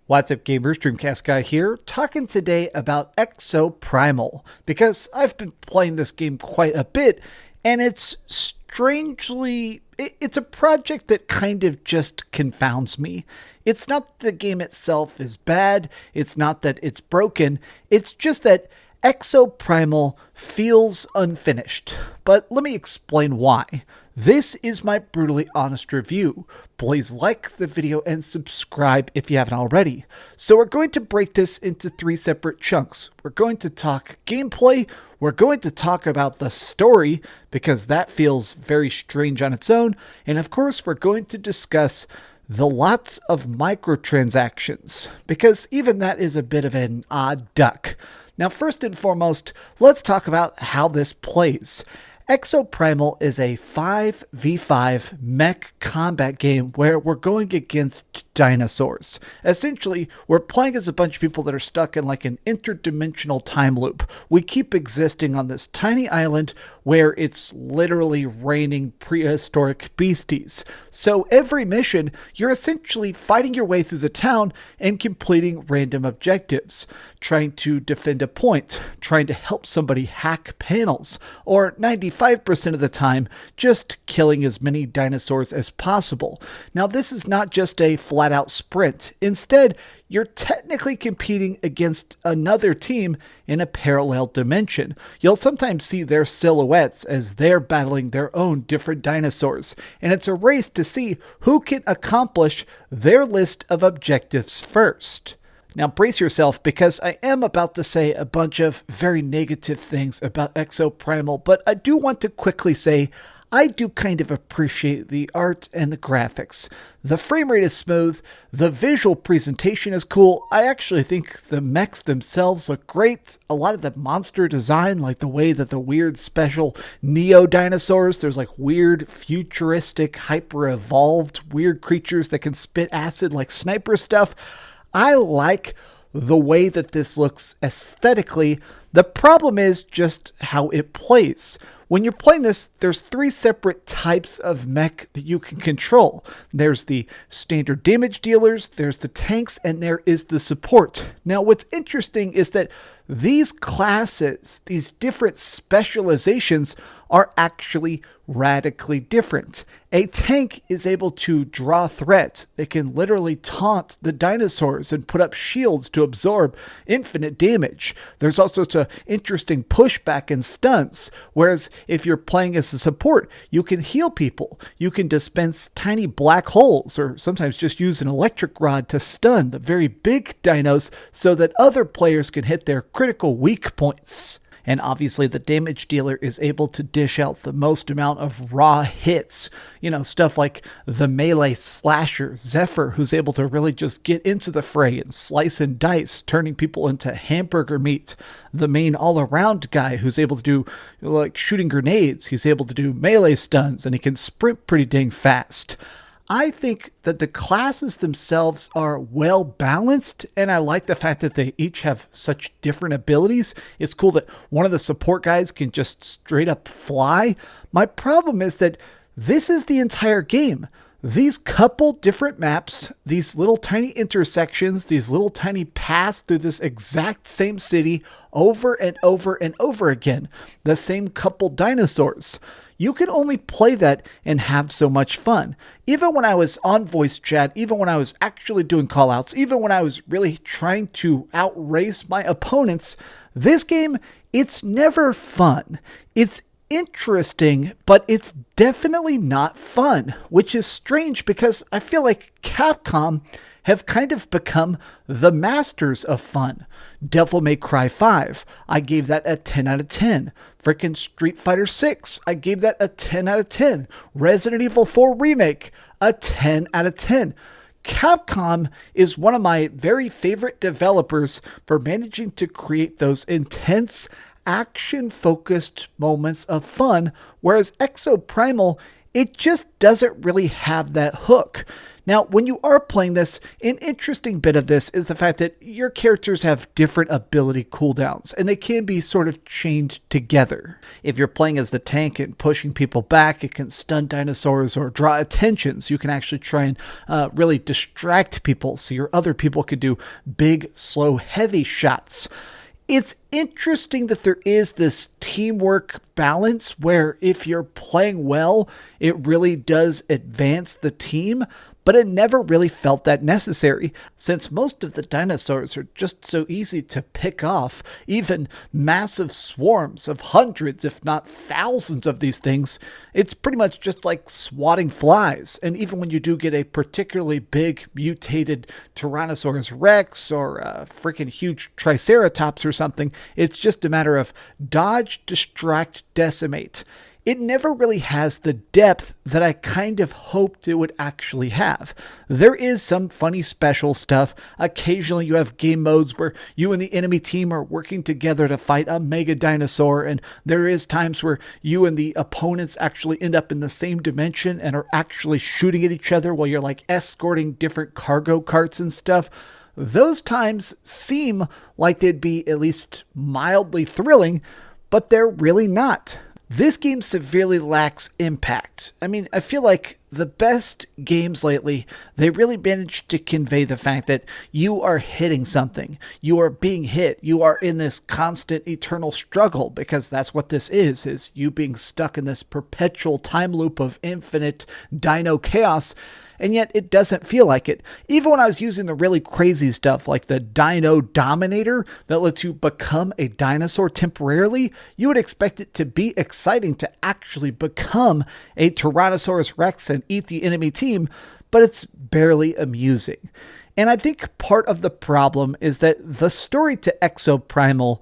What's up, gamers? DreamcastGuy here, talking today about Exoprimal, because I've been playing this game quite a bit, and it's a project that kind of just confounds me. It's not that the game itself is bad, it's not that it's broken, it's just that Exoprimal feels unfinished. But let me explain why. This is my brutally honest review. Please like the video and subscribe if you haven't already. So we're going to break this into 3 separate chunks. We're going to talk gameplay, we're going to talk about the story, because that feels very strange on its own, and of course we're going to discuss the lots of microtransactions, because even that is a bit of an odd duck. Now, first and foremost, let's talk about how this plays. Exoprimal is a 5v5 mech combat game where we're going against dinosaurs. Essentially, we're playing as a bunch of people that are stuck in like an interdimensional time loop. We keep existing on this tiny island where it's literally raining prehistoric beasties. So every mission, you're essentially fighting your way through the town and completing random objectives, trying to defend a point, trying to help somebody hack panels, or 95% of the time, just killing as many dinosaurs as possible. Now, this is not just a flat-out sprint. Instead, you're technically competing against another team in a parallel dimension. You'll sometimes see their silhouettes as they're battling their own different dinosaurs, and it's a race to see who can accomplish their list of objectives first. Now brace yourself, because I am about to say a bunch of very negative things about Exoprimal, but I do want to quickly say I do kind of appreciate the art and the graphics. The frame rate is smooth, the visual presentation is cool, I actually think the mechs themselves look great. A lot of the monster design, like the way that the weird special neo-dinosaurs, there's like weird futuristic hyper-evolved weird creatures that can spit acid like sniper stuff. I like the way that this looks aesthetically. The problem is just how it plays. When you're playing this, there's 3 separate types of mech that you can control. There's the standard damage dealers, there's the tanks, and there is the support. Now, what's interesting is that these classes, these different specializations, are actually radically different. A tank is able to draw threats. It can literally taunt the dinosaurs and put up shields to absorb infinite damage. There's also an interesting pushback and stunts, whereas if you're playing as a support, you can heal people. You can dispense tiny black holes, or sometimes just use an electric rod to stun the very big dinos so that other players can hit their critical weak points. And obviously the damage dealer is able to dish out the most amount of raw hits. You know, stuff like the melee slasher, Zephyr, who's able to really just get into the fray and slice and dice, turning people into hamburger meat. The main all-around guy who's able to do, like, shooting grenades. He's able to do melee stuns, and he can sprint pretty dang fast. I think that the classes themselves are well balanced, and I like the fact that they each have such different abilities. It's cool that one of the support guys can just straight up fly. My problem is that this is the entire game. These couple different maps, these little tiny intersections, these little tiny paths through this exact same city over and over and over again. The same couple dinosaurs. You can only play that and have so much fun. Even when I was on voice chat, even when I was actually doing callouts, even when I was really trying to outrace my opponents, this game, it's never fun. It's interesting, but it's definitely not fun, which is strange because I feel like Capcom have kind of become the masters of fun. Devil May Cry 5, I gave that a 10 out of 10. Frickin' Street Fighter 6, I gave that a 10 out of 10. Resident Evil 4 Remake, a 10 out of 10. Capcom is one of my very favorite developers for managing to create those intense, action-focused moments of fun, whereas Exoprimal, it just doesn't really have that hook. Now, when you are playing this, an interesting bit of this is the fact that your characters have different ability cooldowns, and they can be sort of chained together. If you're playing as the tank and pushing people back, it can stun dinosaurs or draw attention, so you can actually try and really distract people, so your other people could do big, slow, heavy shots. It's interesting that there is this teamwork balance where if you're playing well, it really does advance the team, but it never really felt that necessary since most of the dinosaurs are just so easy to pick off. Even massive swarms of hundreds, if not thousands of these things, it's pretty much just like swatting flies. And even when you do get a particularly big mutated Tyrannosaurus Rex or a freaking huge Triceratops or something, it's just a matter of dodge, distract, decimate. It never really has the depth that I kind of hoped it would actually have. There is some funny special stuff. Occasionally you have game modes where you and the enemy team are working together to fight a mega dinosaur, and there is times where you and the opponents actually end up in the same dimension and are actually shooting at each other while you're like escorting different cargo carts and stuff. Those times seem like they'd be at least mildly thrilling, but they're really not. This game severely lacks impact. I mean, I feel like the best games lately, they really managed to convey the fact that you are hitting something. You are being hit. You are in this constant eternal struggle, because that's what this is you being stuck in this perpetual time loop of infinite dino chaos. And yet it doesn't feel like it. Even when I was using the really crazy stuff like the Dino Dominator that lets you become a dinosaur temporarily, you would expect it to be exciting to actually become a Tyrannosaurus Rex and eat the enemy team, but it's barely amusing. And I think part of the problem is that the story to Exoprimal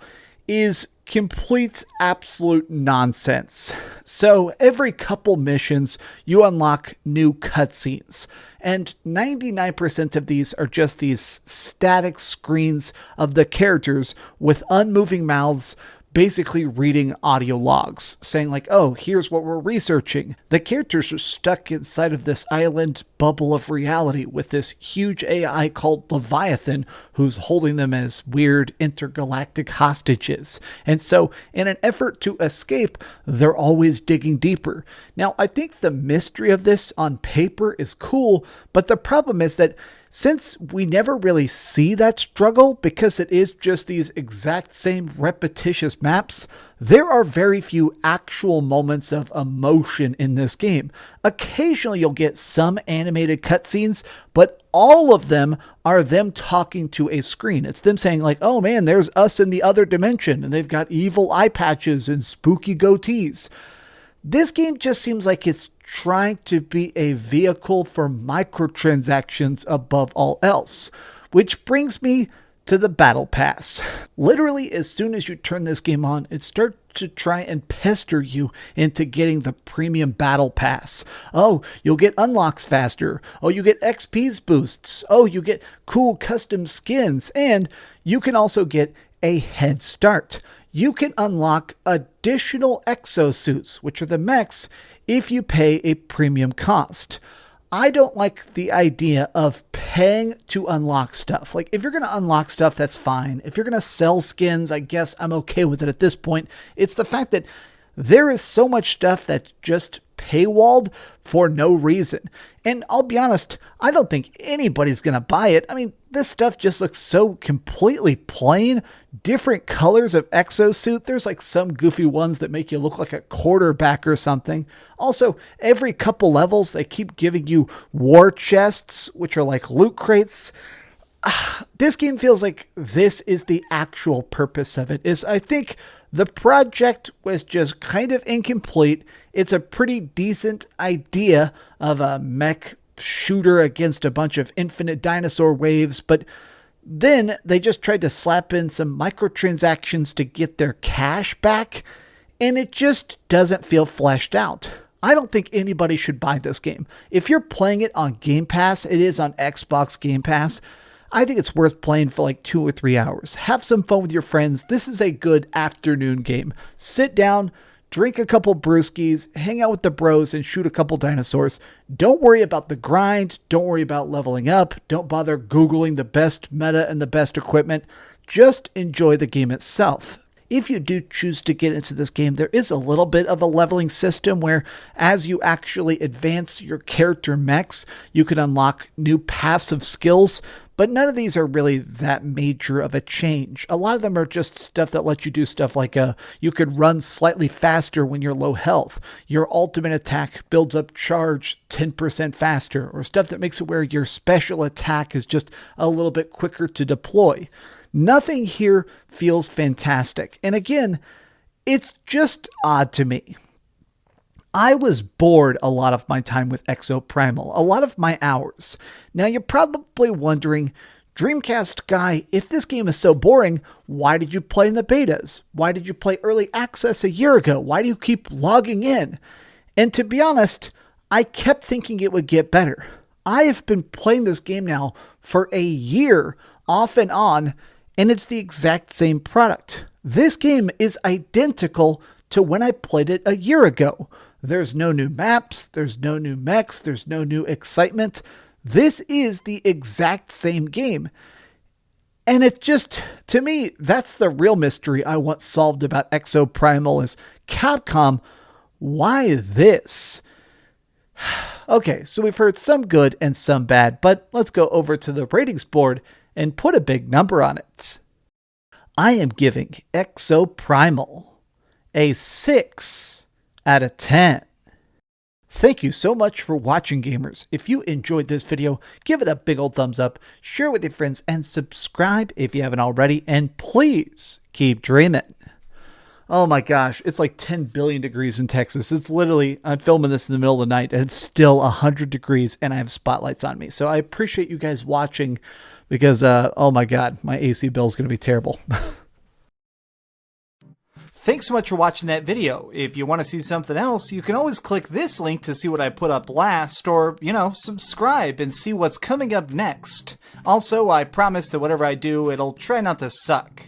is complete absolute nonsense. So every couple missions you unlock new cutscenes, and 99% of these are just these static screens of the characters with unmoving mouths basically reading audio logs saying like, oh, here's what we're researching. The characters are stuck inside of this island bubble of reality with this huge AI called Leviathan who's holding them as weird intergalactic hostages. And so in an effort to escape, they're always digging deeper. Now, I think the mystery of this on paper is cool, but the problem is that since we never really see that struggle because it is just these exact same repetitious maps, there are very few actual moments of emotion in this game. Occasionally you'll get some animated cutscenes, but all of them are them talking to a screen. It's them saying like, oh man, there's us in the other dimension, and they've got evil eye patches and spooky goatees. This game just seems like it's trying to be a vehicle for microtransactions above all else, which brings me to the battle pass. Literally, as soon as you turn this game on, it starts to try and pester you into getting the premium battle pass. Oh, you'll get unlocks faster. Oh, you get XP's boosts. Oh, you get cool custom skins. And you can also get a head start. You can unlock additional exosuits, which are the mechs, if you pay a premium cost. I don't like the idea of paying to unlock stuff. Like, if you're going to unlock stuff, that's fine. If you're going to sell skins, I guess I'm okay with it at this point. It's the fact that there is so much stuff that's just paywalled for no reason. And I'll be honest, I don't think anybody's going to buy it. I mean, this stuff just looks so completely plain. Different colors of exosuit. There's like some goofy ones that make you look like a quarterback or something. Also, every couple levels, they keep giving you war chests, which are like loot crates. This game feels like this is the actual purpose of it. I think the project was just kind of incomplete. It's a pretty decent idea of a mech shooter against a bunch of infinite dinosaur waves, but then they just tried to slap in some microtransactions to get their cash back, and it just doesn't feel fleshed out. I don't think anybody should buy this game. If you're playing it on Game Pass, it is on Xbox Game Pass, I think it's worth playing for like 2 or 3 hours. Have some fun with your friends. This is a good afternoon game. Sit down, drink a couple brewskis, hang out with the bros, and shoot a couple dinosaurs. Don't worry about the grind. Don't worry about leveling up. Don't bother Googling the best meta and the best equipment. Just enjoy the game itself. If you do choose to get into this game, there is a little bit of a leveling system where as you actually advance your character mechs, you can unlock new passive skills, but none of these are really that major of a change. A lot of them are just stuff that lets you do stuff like you could run slightly faster when you're low health. Your ultimate attack builds up charge 10% faster, or stuff that makes it where your special attack is just a little bit quicker to deploy. Nothing here feels fantastic. And again, it's just odd to me. I was bored a lot of my time with Exoprimal, a lot of my hours. Now you're probably wondering, Dreamcast Guy, if this game is so boring, why did you play in the betas? Why did you play early access a year ago? Why do you keep logging in? And to be honest, I kept thinking it would get better. I have been playing this game now for a year, off and on, and it's the exact same product. This game is identical to when I played it a year ago. There's no new maps, there's no new mechs, there's no new excitement. This is the exact same game. And it just, to me, that's the real mystery I want solved about Exoprimal is Capcom, why this? Okay, so we've heard some good and some bad, but let's go over to the ratings board and put a big number on it. I am giving Exoprimal a 6 out of 10. Thank you so much for watching, gamers. If you enjoyed this video, give it a big old thumbs up, share it with your friends, and subscribe if you haven't already, and please keep dreaming. Oh my gosh, it's like 10 billion degrees in Texas. It's literally, I'm filming this in the middle of the night, and it's still 100 degrees, and I have spotlights on me. So I appreciate you guys watching, because, oh my god, my AC bill is going to be terrible. Thanks so much for watching that video. If you want to see something else, you can always click this link to see what I put up last, or, subscribe and see what's coming up next. Also, I promise that whatever I do, it'll try not to suck.